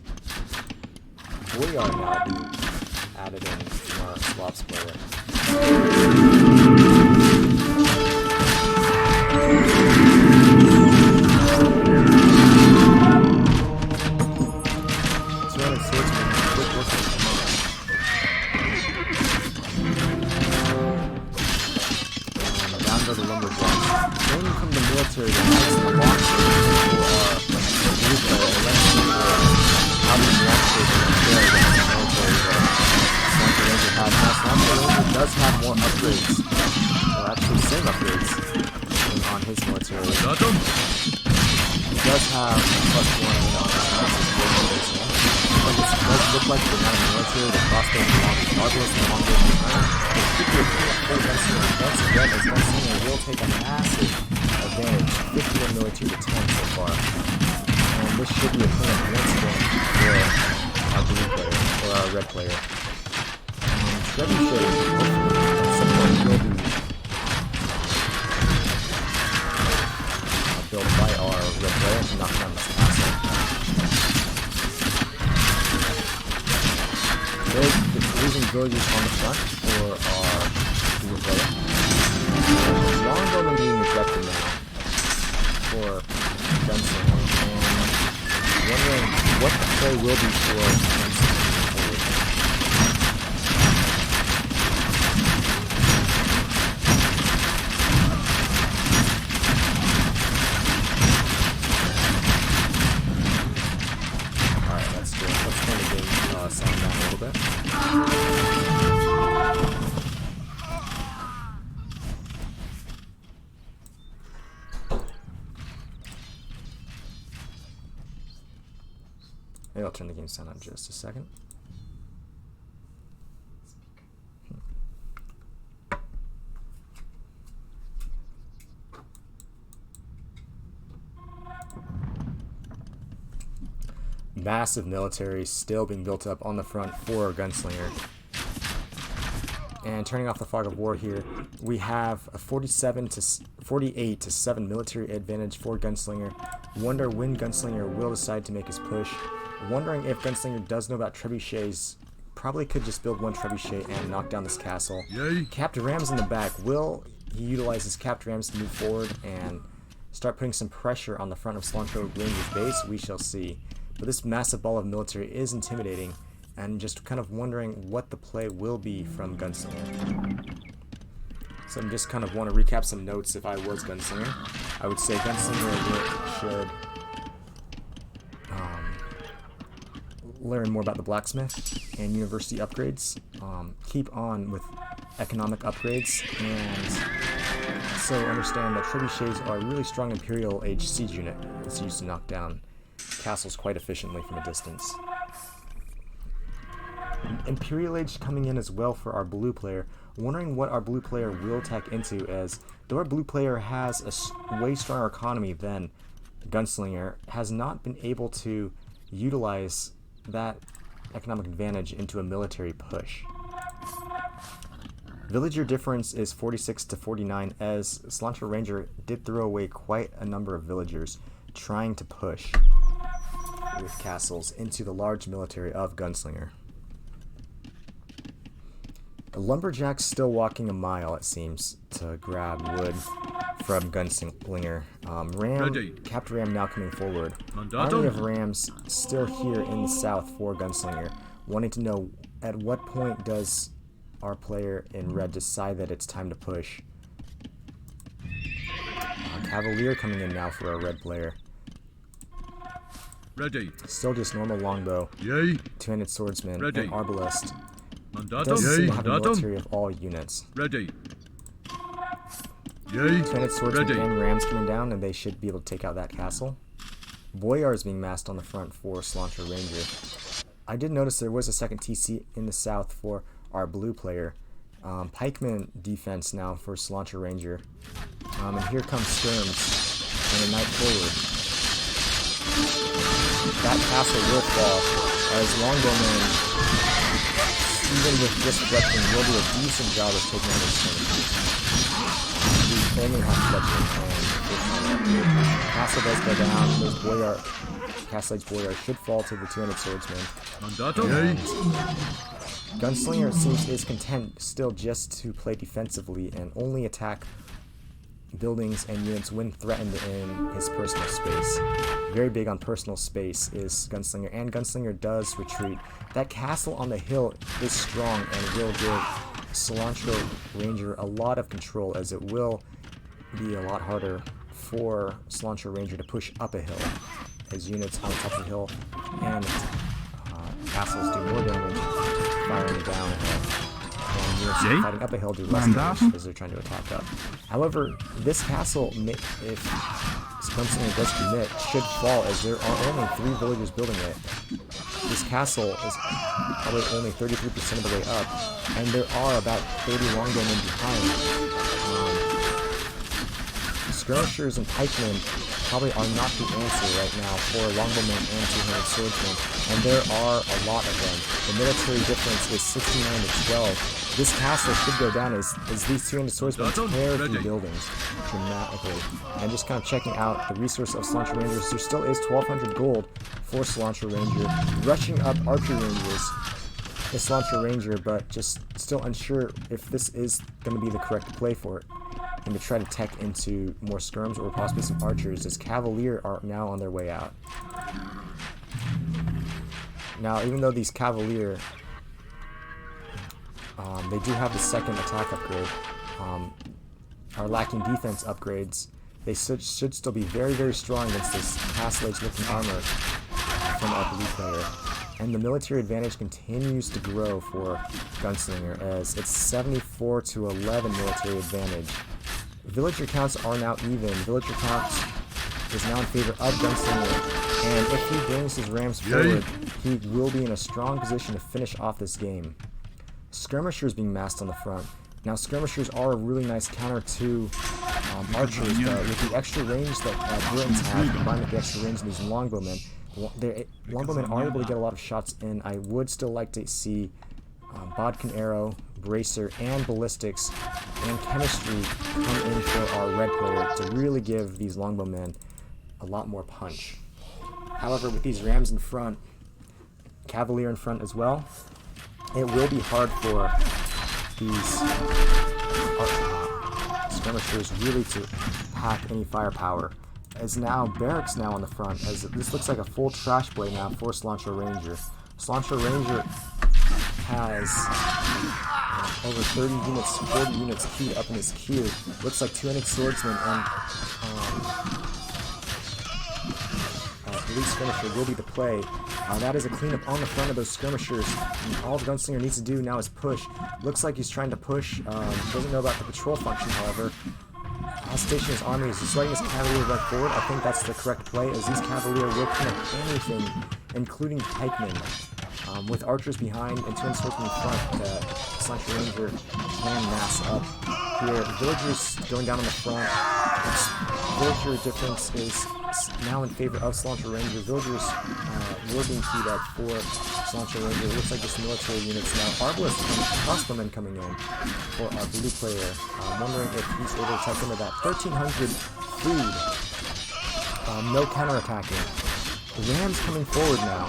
We are now being added in from our Slavs player. Military that has the launcher for our blue player, and let's see how these launchers compare against the military that Cilantro Ranger has. Now, Cilantro Ranger does have more upgrades, or actually same upgrades on his military. He does have +1 on his but it does look like the amount of military, the crossbow belongs regardless of the longer behind. It could be a full Gunslinger. Once again, as Gunslinger will take a massive advantage, 51 military to 10 so far. And this should be a clean up once again for our blue player. for our red player. Trebuchet, hopefully, at some point will be built by our red player to knock down this castle. There's losing villagers on the front for our blue player. Longbowman being rejected now for Gunslinger, and wondering what the play will be for Gunslinger. Alright, let's turn the game sound down a little bit. Maybe I'll turn the game sound on just a second. Massive military still being built up on the front for our Gunslinger. And turning off the fog of war here, we have a 48 to 7 military advantage for Gunslinger. Wonder when Gunslinger will decide to make his push. Wondering if Gunslinger does know about trebuchets. Probably could just build one trebuchet and knock down this castle. Yay. Capped Rams in the back. Will he utilize his Capped Rams to move forward and start putting some pressure on the front of Cilantro Ranger's base? We shall see. But this massive ball of military is intimidating, and just kind of wondering what the play will be from Gunslinger. So I'm just kind of want to recap some notes. If I was Gunslinger, I would say Gunslinger should learn more about the blacksmith and university upgrades, keep on with economic upgrades, and so understand that trebuchets are a really strong Imperial Age siege unit that's used to knock down castles quite efficiently from a distance. Imperial Age coming in as well for our blue player. Wondering what our blue player will attack into, as though our blue player has a way stronger economy than Gunslinger, has not been able to utilize that economic advantage into a military push. Villager difference is 46 to 49, as Cilantro Ranger did throw away quite a number of villagers trying to push with castles into the large military of Gunslinger. The lumberjack's still walking a mile, it seems, to grab wood from Gunslinger. Capped Ram now coming forward. Army of Rams still here in the south for Gunslinger, wanting to know at what point does our player in red decide that it's time to push. Cavalier coming in now for our red player. Ready. Still just normal longbow. Yay. Two-handed swordsman Ready. and arbalist. Mandatum. Doesn't seem to have a Mandatum. military of all units. Ready. Yay. Two-handed swordsman Ready. and rams coming down, and they should be able to take out that castle. Boyar is being massed on the front for Cilantro Ranger. I did notice there was a second TC in the south for our blue player. Pikeman defense now for Cilantro Ranger. And here comes skirms and a knight forward. That castle will fall, as Longbowman, even with this fletching, will do a decent job of taking out this thing. We only have fletching and castle does go down. Those Boyar, Castle Age Boyar should fall to the 200 swordsman. Mandatum. And Gunslinger, it seems, is content still just to play defensively and only attack buildings and units when threatened in his personal space. Very big on personal space is Gunslinger, and Gunslinger does retreat. That castle on the hill is strong and will give Cilantro Ranger a lot of control, as it will be a lot harder for Cilantro Ranger to push up a hill, as units on top of the hill and castles do more damage firing down a hill, and units fighting up a hill do less damage as they're trying to attack up. However, this castle, if Gunslinger does commit, should fall, as there are only 3 villagers building it. This castle is probably only 33% of the way up, and there are about 30 longbowmen behind. Skirmishers and pikemen probably are not the answer right now for longbowmen and two-handed swordsmen, and there are a lot of them. The military difference is 69 to 12. This castle should go down as these two-handed swordsmen tear through buildings dramatically. And just kind of checking out the resource of Cilantro Rangers, there still is 1,200 gold for Cilantro Ranger, rushing up Archer Rangers. The Cilantro Ranger, but just still unsure if this is going to be the correct play for it, and to try to tech into more skirms or possibly some archers, as Cavalier are now on their way out. Now, even though these Cavalier, they do have the second attack upgrade, are lacking defense upgrades, they should still be very, very strong against this Castle-Age looking armor from our blue player. And the military advantage continues to grow for Gunslinger, as it's 74 to 11 military advantage. Villager counts are now even. Villager counts is now in favor of Gunslinger, and if he brings his rams forward, he will be in a strong position to finish off this game. Skirmishers being massed on the front. Now, skirmishers are a really nice counter to archers, but with the extra range that Britons have, combined with the extra range of these longbowmen, longbowmen are able to get a lot of shots in. I would still like to see Bodkin Arrow, Bracer, and Ballistics and Chemistry come in for our red player to really give these longbowmen a lot more punch. However, with these rams in front, Cavalier in front as well, it will be hard for these skirmishers really to pack any firepower. As now Barracks now on the front, as this looks like a full trash play now for Cilantro Ranger. Cilantro Ranger has over 30 units, 40 units queued up in his queue. Looks like two-handed swordsman and police skirmisher will be the play. That is a cleanup on the front of those skirmishers. And all the Gunslinger needs to do now is push. Looks like he's trying to push. Doesn't know about the patrol function, however. Station his army is just letting his Cavalier run forward. I think that's the correct play, as these Cavalier will clean up anything, including pikemen. With archers behind and two swordsmen in front, Cilantro Ranger can mass up here. Villagers going down on the front. Villager difference is now in favor of Cilantro Ranger. Villagers were being queued up for Cilantro Ranger. It looks like just military units now. Arbalist and crossbowmen coming in for our blue player. I'm wondering if he's able to tap into that. 1,300 food. No counterattacking. Rams coming forward now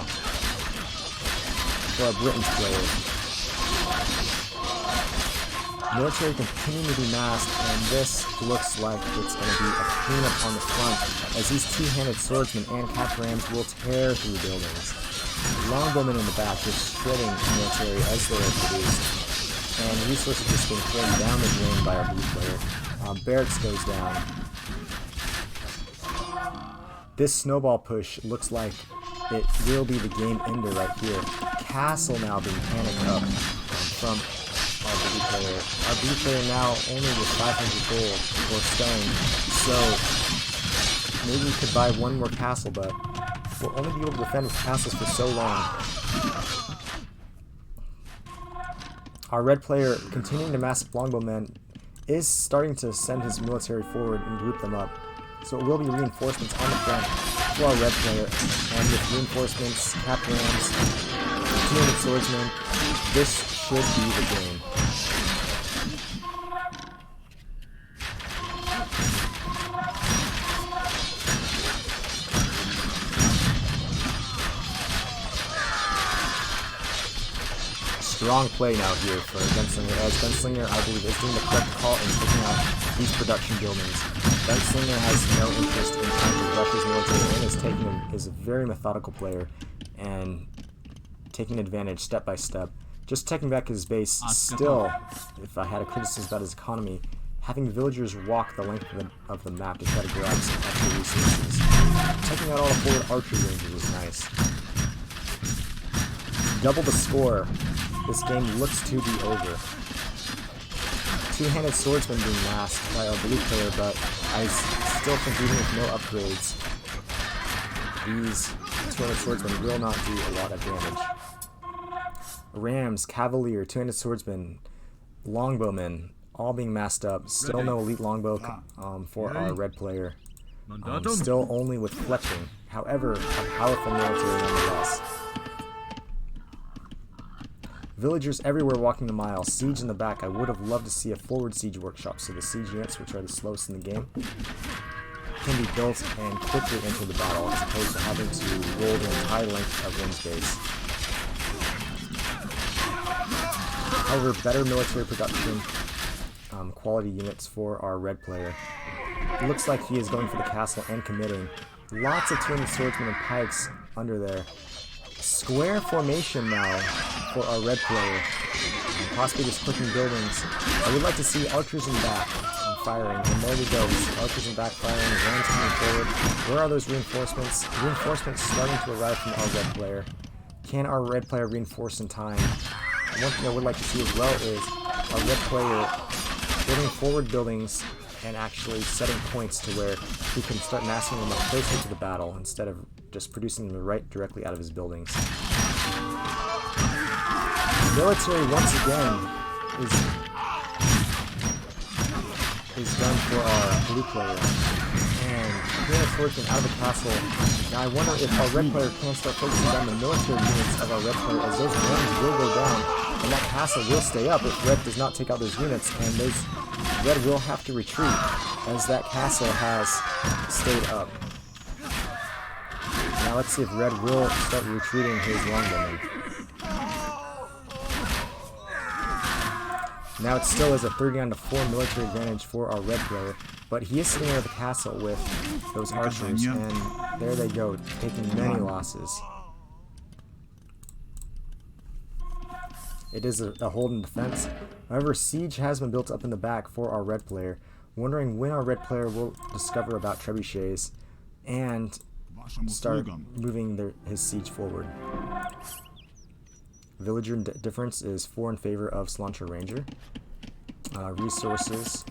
for our Britain's player. Military continuing to be massed, and this looks like it's going to be a cleanup on the front, as these two-handed swordsmen and cav rams will tear through buildings. Longbowmen in the back just shredding military as they are produced, and resources just being thrown down the drain by our blue player. Barracks goes down. This snowball push looks like it will be the game ender right here. Castle now being panicked up from our blue player. Our blue player now only with 500 gold or stone, so maybe we could buy one more castle, but we'll only be able to defend with castles for so long. Our red player, continuing to mass longbowmen, is starting to send his military forward and group them up. So it will be reinforcements on the front for our red player, and with reinforcements, cap rams, two-handed swordsmen, this should be the game. Strong play now here for Gunslinger, as Gunslinger, I believe, is doing the correct call in taking out these production buildings. Gunslinger has no interest in trying to rush his military and is a very methodical player and taking advantage step by step. Just taking back his base. Still, if I had a criticism about his economy, having villagers walk the length of the map to try to grab some extra resources. Taking out all the forward archer rangers is nice. Double the score. This game looks to be over. Two-handed swordsman being masked by our blue player, but I still think even with no upgrades, these two-handed swordsmen will not do a lot of damage. Rams, Cavalier, two-handed swordsman, longbowmen, all being masked up. Still no elite longbow for our red player. Mandatum. Still only with fletching. However, a powerful military nonetheless. Villagers everywhere walking the mile. Siege in the back. I would have loved to see a forward siege workshop so the siege units, which are the slowest in the game, can be built and quickly enter the battle as opposed to having to roll the entire length of Wind's base. However, better military production, quality units for our red player. It looks like he is going for the castle and committing. Lots of two-handed swordsmen and pikes under there. Square formation now for our red player. And possibly just clicking buildings. I would like to see archers in back firing. And there we go. We see archers in back firing. Rams coming forward. Where are those reinforcements? Reinforcements starting to arrive from our red player. Can our red player reinforce in time? One thing I would like to see as well is our red player building forward buildings and actually setting points to where he can start massing them up closer to the battle instead of just producing them right directly out of his buildings. Military once again is done for our blue player. And Granite Swordsman out of the castle. Now I wonder if our red player can start focusing on the military units of our red player, as those rams will go down and that castle will stay up if red does not take out those units, and those red will have to retreat as that castle has stayed up. Now let's see if red will start retreating his longbowmen. Now it still is a 39-4 military advantage for our red player, but he is sitting at the castle with those archers, and there they go, taking many losses. It is a hold in defense. However, siege has been built up in the back for our red player, wondering when our red player will discover about trebuchets and start moving his siege forward. Villager difference is 4 in favor of Cilantro Ranger. Resources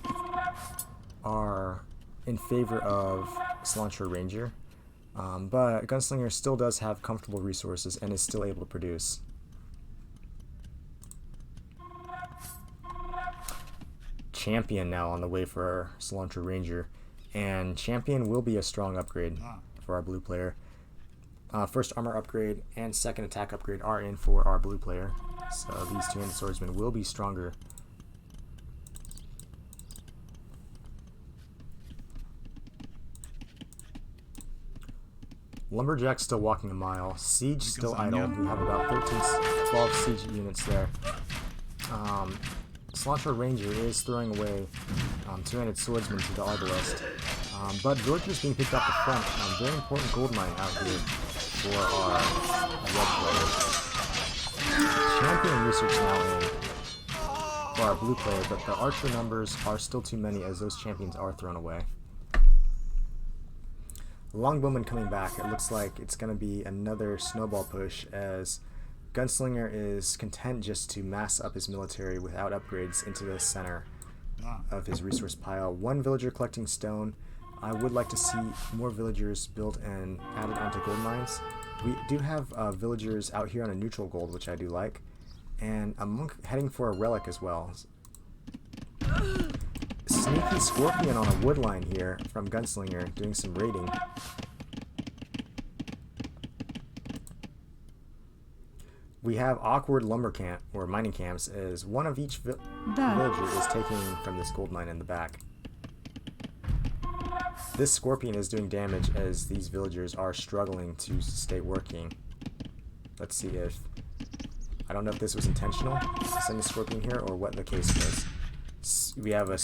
are in favor of Cilantro Ranger, but Gunslinger still does have comfortable resources and is still able to produce. Champion now on the way for our Cilantro Ranger, and Champion will be a strong upgrade for our blue player. First armor upgrade and second attack upgrade are in for our blue player, so these two-handed swordsmen will be stronger. Lumberjack's still walking a mile. Siege still idle. We have about 12 siege units there. Cilantro Ranger is throwing away two-handed swordsmen to the arbalist. But villagers being picked off the front. Very important gold mine out here for our red player. Champion research now in for our blue player, but the archer numbers are still too many as those champions are thrown away. Longbowman coming back. It looks like it's going to be another snowball push as Gunslinger is content just to mass up his military without upgrades into the center of his resource pile. One villager collecting stone. I would like to see more villagers built and added onto gold mines. We do have villagers out here on a neutral gold, which I do like, and a monk heading for a relic as well. Sneaky Scorpion on a wood line here from Gunslinger doing some raiding. We have awkward lumber camp or mining camps as one of each villager is taking from this gold mine in the back. This Scorpion is doing damage as these villagers are struggling to stay working. Let's see if... I don't know if this was intentional to send the Scorpion here or what the case was. We have a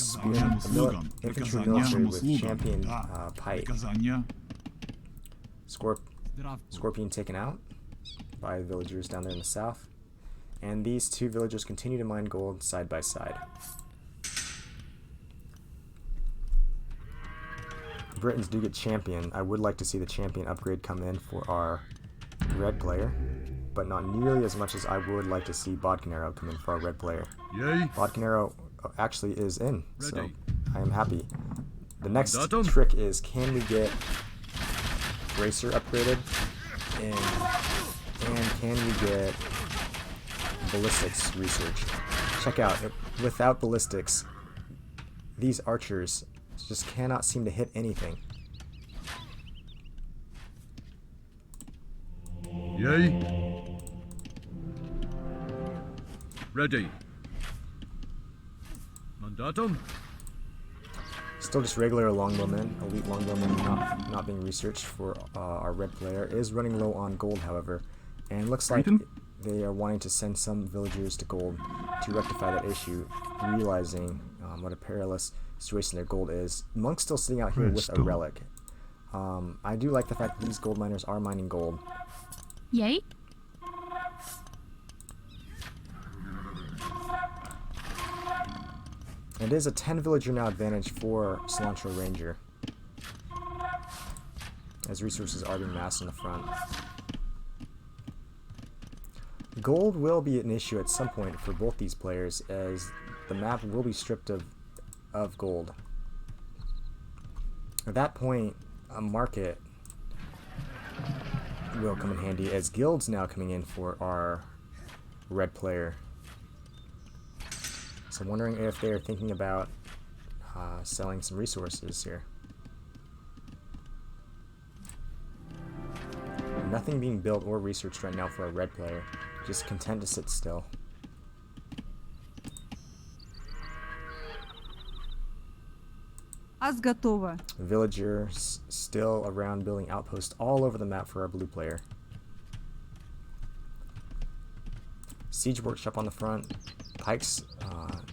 infantry military with champion pike. Scorpion taken out by the villagers down there in the south. And these two villagers continue to mine gold side by side. Britons do get champion. I would like to see the champion upgrade come in for our red player, but not nearly as much as I would like to see Bodkin Arrow come in for our red player. Yay. Bodkin Arrow actually is in, so I am happy. The next trick is, can we get Bracer upgraded, and can we get ballistics research? Check out, without ballistics, these archers just cannot seem to hit anything. Yay. Ready. Mandatum. Still just regular longbowmen, elite longbowmen not being researched for our red player. Is running low on gold, however, and looks like they are wanting to send some villagers to gold to rectify that issue, realizing what a perilous situation their gold is. Monk's still sitting out here with a relic. I do like the fact that these gold miners are mining gold. Yay. It is a 10 villager now advantage for Cilantro Ranger, as resources are being massed in the front. Gold will be an issue at some point for both these players, as the map will be stripped of gold. At that point, a market will come in handy, as guilds now coming in for our red player. So I'm wondering if they're thinking about selling some resources here. Nothing being built or researched right now for a red player. Just content to sit still. Аз готова. Villagers still around building outposts all over the map for our blue player. Siege workshop on the front. Pikes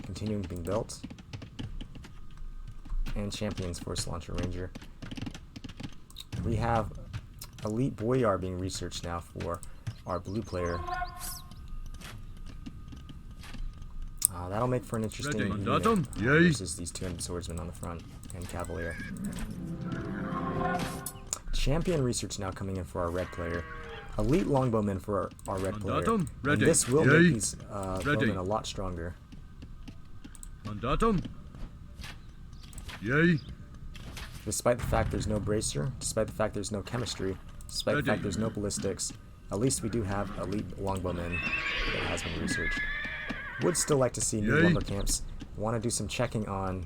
continuing being built. And champions for Cilantro Ranger. We have elite boyar being researched now for our blue player. That'll make for an interesting unit versus these 200 swordsmen on the front and cavalier. Champion research now coming in for our red player. Elite longbowmen for our red player. And this will make these bowmen a lot stronger. Mandatum. Yay. Despite the fact there's no bracer, despite the fact there's no chemistry, despite the fact there's no ballistics, at least we do have elite longbowmen that has been researched. Would still like to see new lumber camps. Want to do some checking on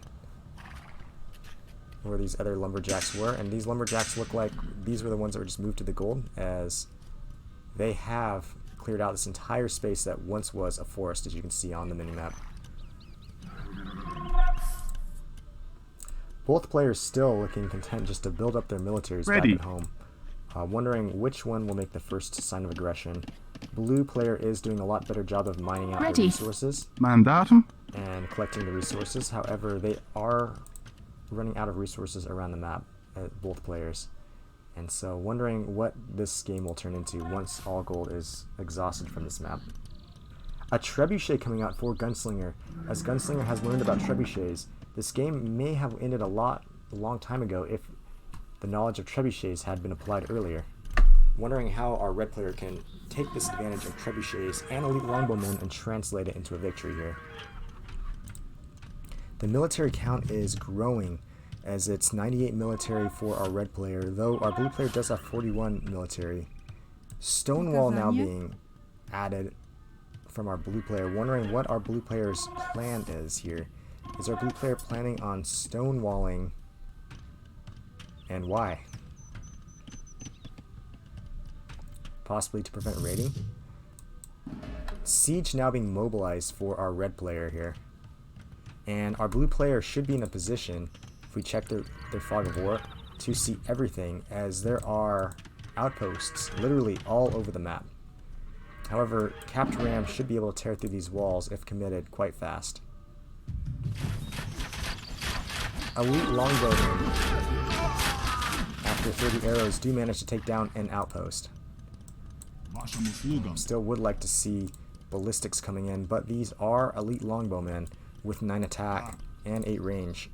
where these other lumberjacks were, and these lumberjacks look like these were the ones that were just moved to the gold, as they have cleared out this entire space that once was a forest, as you can see on the minimap. Both players still looking content just to build up their militaries back at home. Wondering which one will make the first sign of aggression. Blue player is doing a lot better job of mining out the resources Mandatum. and collecting the resources. However, they are running out of resources around the map, both players. And so wondering what this game will turn into once all gold is exhausted from this map. A trebuchet coming out for Gunslinger. As Gunslinger has learned about trebuchets, this game may have ended a long time ago if the knowledge of trebuchets had been applied earlier. Wondering how our red player can take this advantage of trebuchets and elite longbowmen and translate it into a victory here. The military count is growing, as it's 98 military for our red player, though our blue player does have 41 military. Stonewall now being added from our blue player. Wondering what our blue player's plan is here. Is our blue player planning on stonewalling, and why? Possibly to prevent raiding. Siege now being mobilized for our red player here. And our blue player should be in a position, if we check their fog of war, to see everything, as there are outposts literally all over the map. However, capped ram should be able to tear through these walls if committed quite fast. Elite longbowmen, after 30 arrows, do manage to take down an outpost. Still would like to see ballistics coming in, but these are elite longbowmen with 9 attack and 8 range,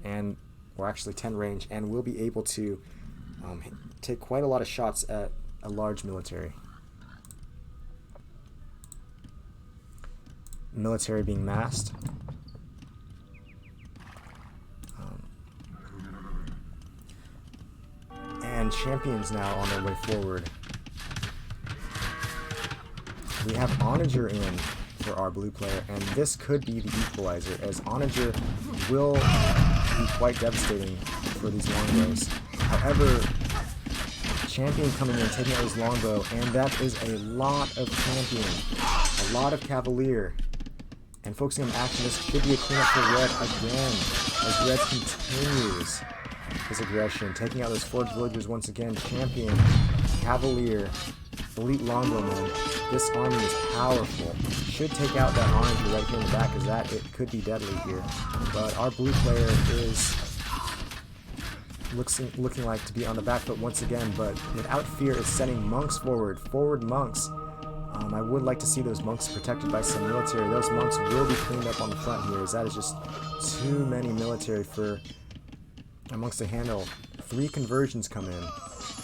or actually 10 range, and will be able to take quite a lot of shots at a large military. Military being massed. And champions now on their way forward. We have Onager in for our blue player, and this could be the equalizer, as Onager will be quite devastating for these longbows. However, Champion coming in, taking out his longbow, and that is a lot of champion. A lot of cavalier. And focusing on action, this should be a cleanup for Red again, as Red continues his aggression, taking out those forged villagers once again. Champion, cavalier, elite longbowman. This army is powerful. Should take out that orange right here in the back, as that it could be deadly here. But our blue player is looking like to be on the back foot once again, but without fear is sending monks forward. Forward monks. I would like to see those monks protected by some military. Those monks will be cleaned up on the front here, as that is just too many military for our monks to handle. 3 conversions come in.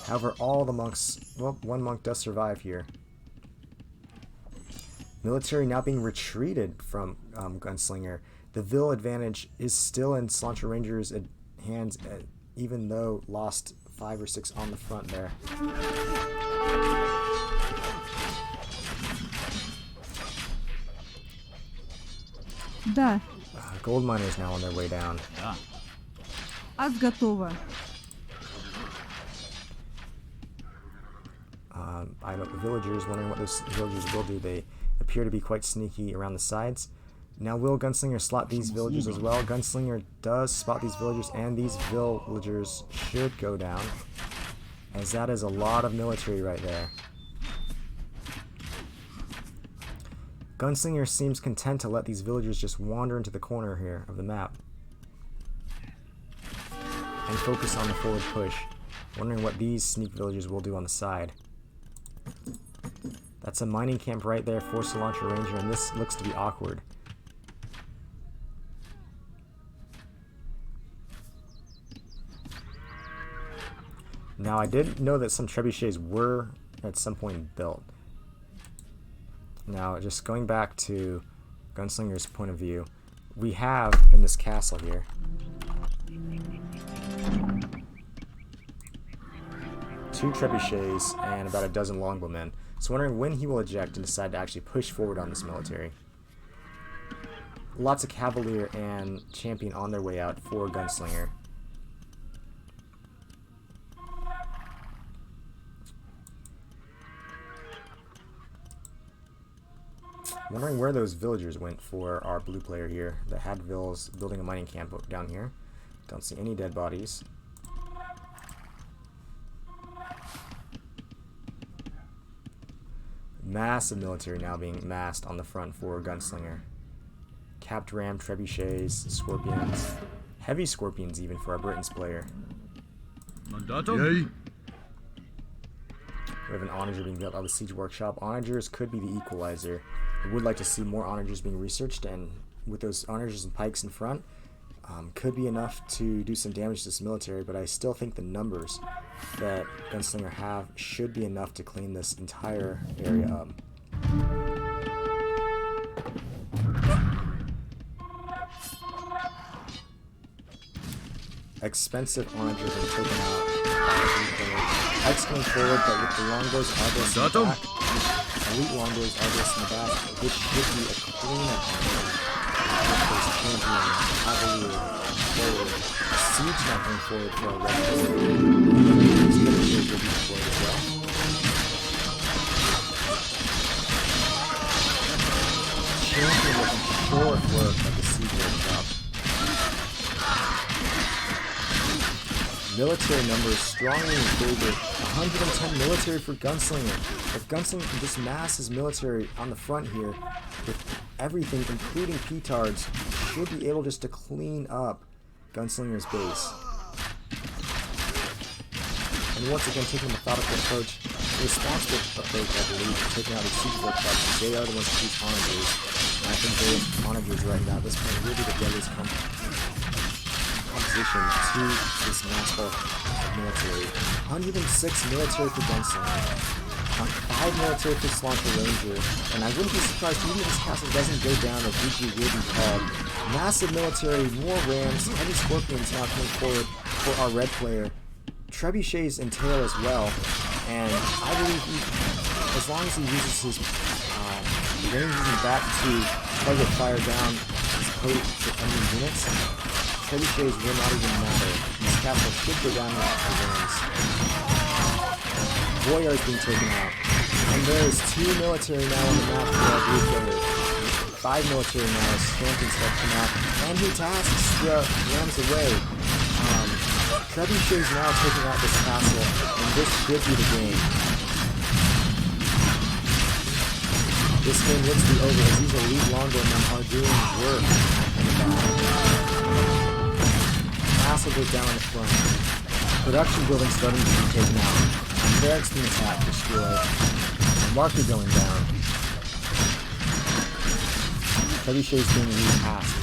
However, all the monks, well, 1 monk does survive here. Military now being retreated from Gunslinger. The Vil advantage is still in Cilantro Ranger's hands, even though lost 5 or 6 on the front there. Да, Gold miners now on their way down. аз готова. I know the villagers, wondering what those villagers will do. They appear to be quite sneaky around the sides. Now will Gunslinger slot these villagers as well? Gunslinger does spot these villagers, and these villagers should go down, as that is a lot of military right there. Gunslinger seems content to let these villagers just wander into the corner here of the map and focus on the forward push, wondering what these sneak villagers will do on the side. That's a mining camp right there for Cilantro Ranger, and this looks to be awkward. Now, I did know that some trebuchets were at some point built. Now, just going back to Gunslinger's point of view, we have in this castle here two trebuchets and about a dozen longbowmen. So wondering when he will eject and decide to actually push forward on this military. Lots of cavalier and champion on their way out for Gunslinger. Wondering where those villagers went for our blue player here that had vills building a mining camp down here. Don't see any dead bodies. Massive military now being massed on the front for Gunslinger. Capped ram, trebuchets, scorpions, heavy scorpions even for our Britain's player. Mandatum? We have an onager being built out of the siege workshop. Onagers could be the equalizer. I would like to see more onagers being researched, and with those onagers and pikes in front, could be enough to do some damage to this military, but I still think the numbers that Gunslinger have should be enough to clean this entire area up. Expensive onager being taken out. Pikes coming forward, but with the longbows, Argus in the back. Elite longbows, Argus in the back. This should be a cleanup. There's champion, cavalier, forward. Siege not coming forward for our red player. These militaries will be deployed as well. Champion looking short work of the siege workshop. Military numbers strongly in favor. 110 military for Gunslinger. If Gunslinger can just mass his military on the front here with everything, including petards, should be able just to clean up Gunslinger's base. And once again, taking a methodical approach, a responsible approach, I believe, taking out the siege workshops. They are the ones who use onagers. And I think those onagers right now at this point will be the deadliest composition to this mass bulk of military. 106 military for Gunslinger. 5 military for Cilantro Ranger, and I wouldn't be surprised even if this castle doesn't go down, a GG will be called. Massive military, more rams, heavy scorpions now coming forward for our red player. Trebuchets and tail as well, and I believe as long as he uses his ranges in the back to target fire down his opposed enemy units, trebuchets will not even matter. This castle should go down with the rams. Boyar's being taken out. And there's 2 military now on the map for our blue player. 5 military now as Stanton's have come out. And he tasks the Rams away. Trebuchet's now taking out this castle, and this should be the game. This game looks to be over as these elite longbowmen are doing work in the back. Castle goes down on the front. Production building starting to be taken out. Barracks being attacked, destroyed. Marker going down. Trebuchet's being repassed.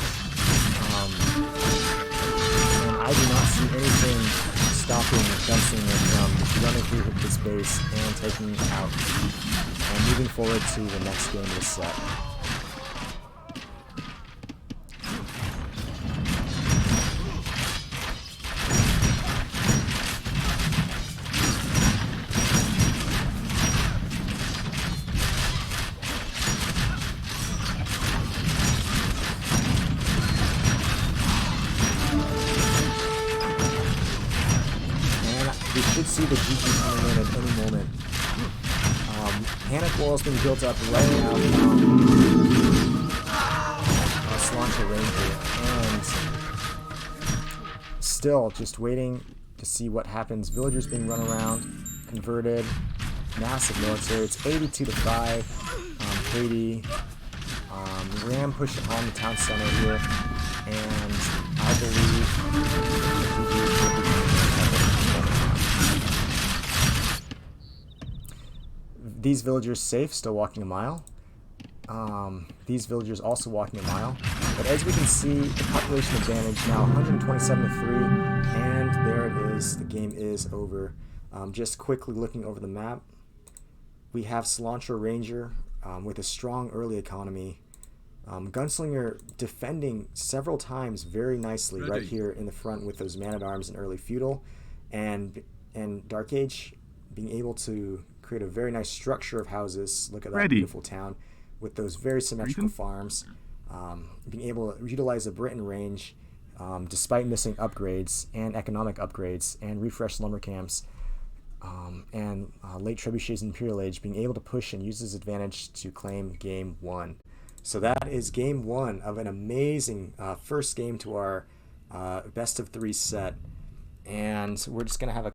And I do not see anything stopping Gunslinger from running through his base and taking it out. And moving forward to the next game of the set. We should see the GG coming in at any moment. Panic wall has been built up right now from Cilantro Ranger, and still just waiting to see what happens. Villagers being run around, converted, massive military. It's 82 to 5. Haiti, Ram pushed on the town center here, and I believe GG will be these villagers safe, still walking a mile. These villagers also walking a mile. But as we can see, the population advantage now 127 to 3, and there it is. The game is over. Just quickly looking over the map, we have Cilantro Ranger with a strong early economy. Gunslinger defending several times very nicely right here in the front with those man-at-arms and early feudal, and Dark Age being able to create a very nice structure of houses. Look at that beautiful town with those very symmetrical farms. Being able to utilize the Britain range despite missing upgrades and economic upgrades and refresh lumber camps. And late Trebuchet's Imperial Age being able to push and use his advantage to claim game 1. So that is game 1 of an amazing first game to our best of 3 set. And we're just going to have a